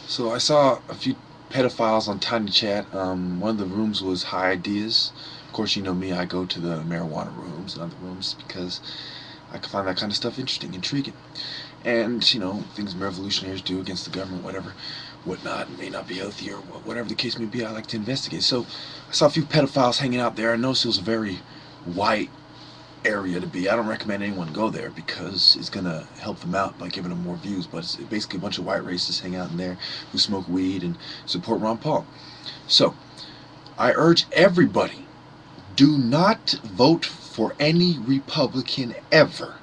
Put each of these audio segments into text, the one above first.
So I saw a few pedophiles on Tiny Chat. One of the rooms was High Ideas. Of course, you know me, I go to the marijuana rooms and other rooms because I can find that kind of stuff interesting, intriguing. And, you know, things revolutionaries do against the government, whatever, whatnot, may not be healthy or whatever the case may be, I like to investigate. So I saw a few pedophiles hanging out there. I noticed it was a very white area to be. I don't recommend anyone go there because it's gonna help them out by giving them more views. But it's basically a bunch of white racists hang out in there who smoke weed and support Ron Paul. So I urge everybody: do not vote for any Republican ever.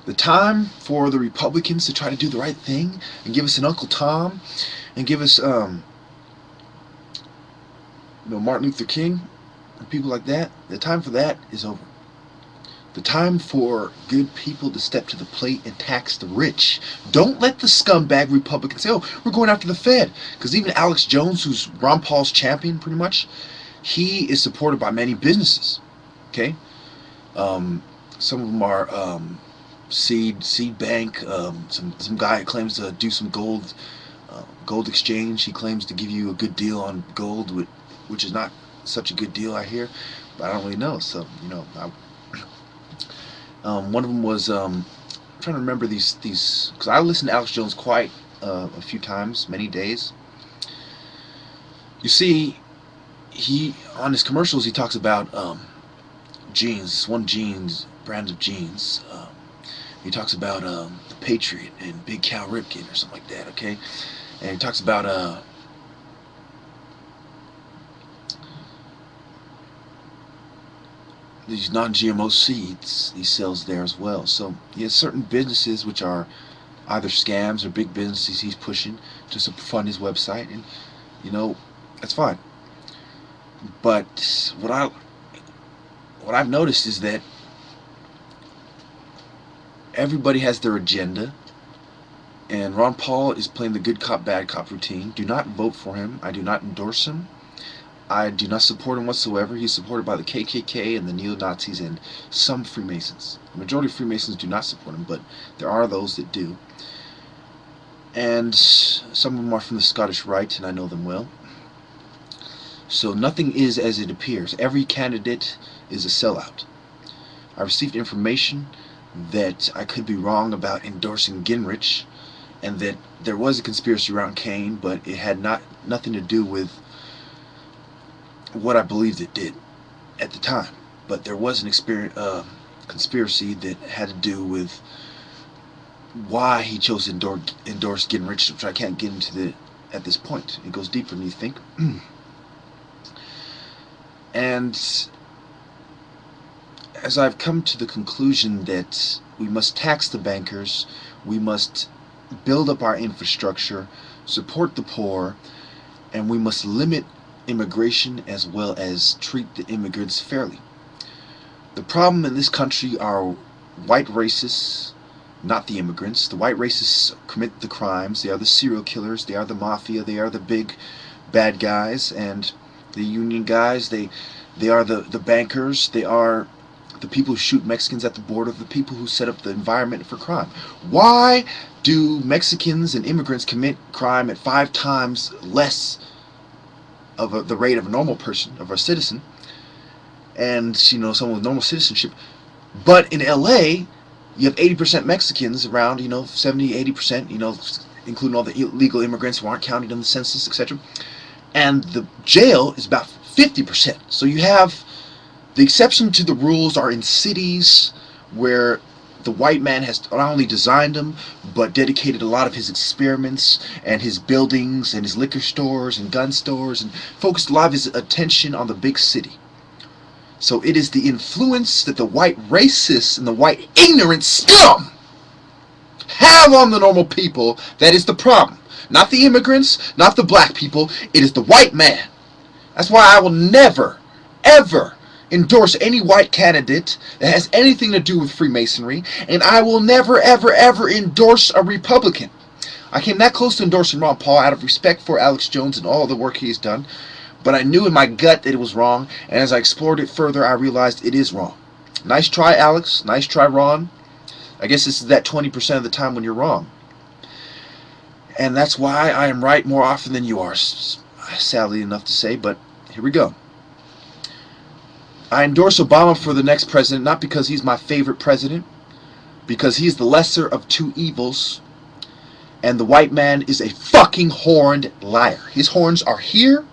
The time for the Republicans to try to do the right thing and give us an Uncle Tom and give us Martin Luther King and people like that, the time for that is over. The time for good people to step to the plate and tax the rich. Don't let the scumbag Republicans say, oh, we're going after the Fed. Because even Alex Jones, who's Ron Paul's champion pretty much, he is supported by many businesses. Okay? Some of them are Seed Bank. Some guy claims to do some gold exchange. He claims to give you a good deal on gold, which is not such a good deal, I hear, but I don't really know. So one of them was I'm trying to remember these because I listened to Alex Jones quite a few times, many days. You see, he on his commercials he talks about jeans, one jeans brand of jeans. He talks about the Patriot and Big Cal Ripken or something like that. Okay, and he talks about these non-GMO seeds he sells there as well. So he has certain businesses which are either scams or big businesses he's pushing to fund his website, and that's fine. But what I've noticed is that everybody has their agenda, and Ron Paul is playing the good cop bad cop routine. Do not vote for him. I do not endorse him. I do not support him whatsoever. He's supported by the KKK and the neo-Nazis and some Freemasons. The majority of Freemasons do not support him, but there are those that do. And some of them are from the Scottish Rite, and I know them well. So nothing is as it appears. Every candidate is a sellout. I received information that I could be wrong about endorsing Gingrich, and that there was a conspiracy around Kane, but it had nothing to do with what I believed it did at the time. But there was an conspiracy that had to do with why he chose to endorse Gingrich, which I can't get into at this point. It goes deeper than you think. And as I've come to the conclusion that we must tax the bankers, we must build up our infrastructure, support the poor, and we must limit immigration as well as treat the immigrants fairly. The problem in this country are white racists, not the immigrants. The white racists commit the crimes. They are the serial killers. They are the mafia. They are the big bad guys. And the union guys, they are the bankers. They are the people who shoot Mexicans at the border, the people who set up the environment for crime. Why do Mexicans and immigrants commit crime at 5 times less of the rate of a normal person, of a citizen, and someone with normal citizenship? But in LA, you have 80% Mexicans around, 70, 80%, including all the illegal immigrants who aren't counted in the census, etc. And the jail is about 50%. So you have the exception to the rules are in cities where the white man has not only designed them, but dedicated a lot of his experiments and his buildings and his liquor stores and gun stores, and focused a lot of his attention on the big city. So it is the influence that the white racists and the white ignorant scum have on the normal people that is the problem. Not the immigrants, not the black people, it is the white man. That's why I will never, ever endorse any white candidate that has anything to do with Freemasonry, and I will never, ever, ever endorse a Republican. I came that close to endorsing Ron Paul out of respect for Alex Jones and all the work he has done, but I knew in my gut that it was wrong, and as I explored it further, I realized it is wrong. Nice try, Alex. Nice try, Ron. I guess this is that 20% of the time when you're wrong. And that's why I am right more often than you are, sadly enough to say, but here we go. I endorse Obama for the next president, not because he's my favorite president, because he's the lesser of two evils, and the white man is a fucking horned liar. His horns are here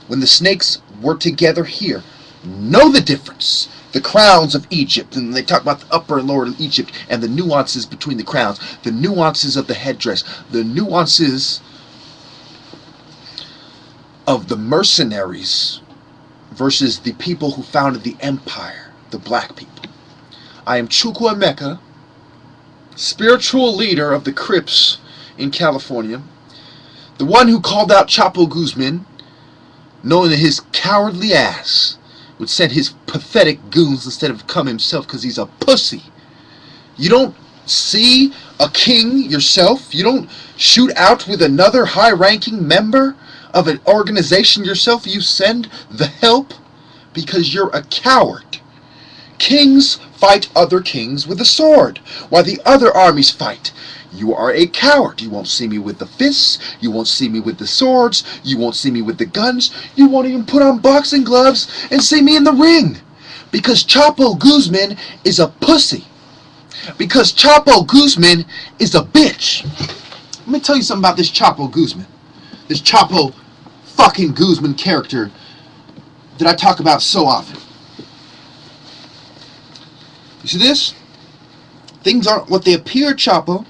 when the snakes were together here. Know the difference. The crowns of Egypt, and they talk about the upper and lower of Egypt, and the nuances between the crowns, the nuances of the headdress, the nuances of the mercenaries versus the people who founded the empire, the black people. I am Chukwuemeka, spiritual leader of the Crips in California, the one who called out Chapo Guzman, knowing that his cowardly ass would send his pathetic goons instead of come himself because he's a pussy. You don't see a king yourself? You don't shoot out with another high-ranking member of an organization yourself? You send the help because you're a coward. Kings fight other kings with a sword, while the other armies fight. You are a coward. You won't see me with the fists. You won't see me with the swords. You won't see me with the guns. You won't even put on boxing gloves and see me in the ring. Because Chapo Guzman is a pussy. Because Chapo Guzman is a bitch. Let me tell you something about this Chapo Guzman. This Chapo fucking Guzman character that I talk about so often. You see this? Things aren't what they appear, Chapo.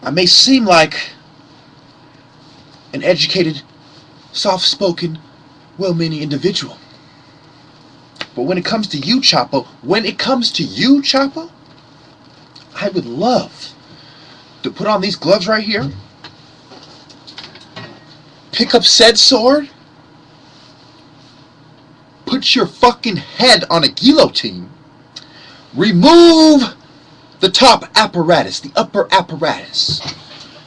I may seem like an educated, soft-spoken, well-meaning individual. But when it comes to you, Chapo, I would love to put on these gloves right here, pick up said sword, put your fucking head on a guillotine, remove the top apparatus, the upper apparatus,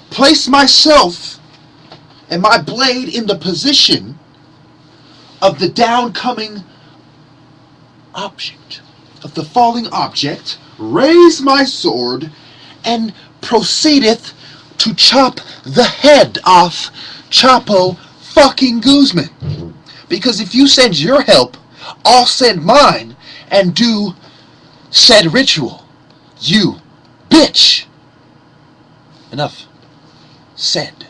place myself and my blade in the position of the downcoming object, of the falling object, raise my sword, and proceedeth to chop the head off Chapo fucking Guzman. Because if you send your help, I'll send mine and do said ritual. You bitch. Enough said.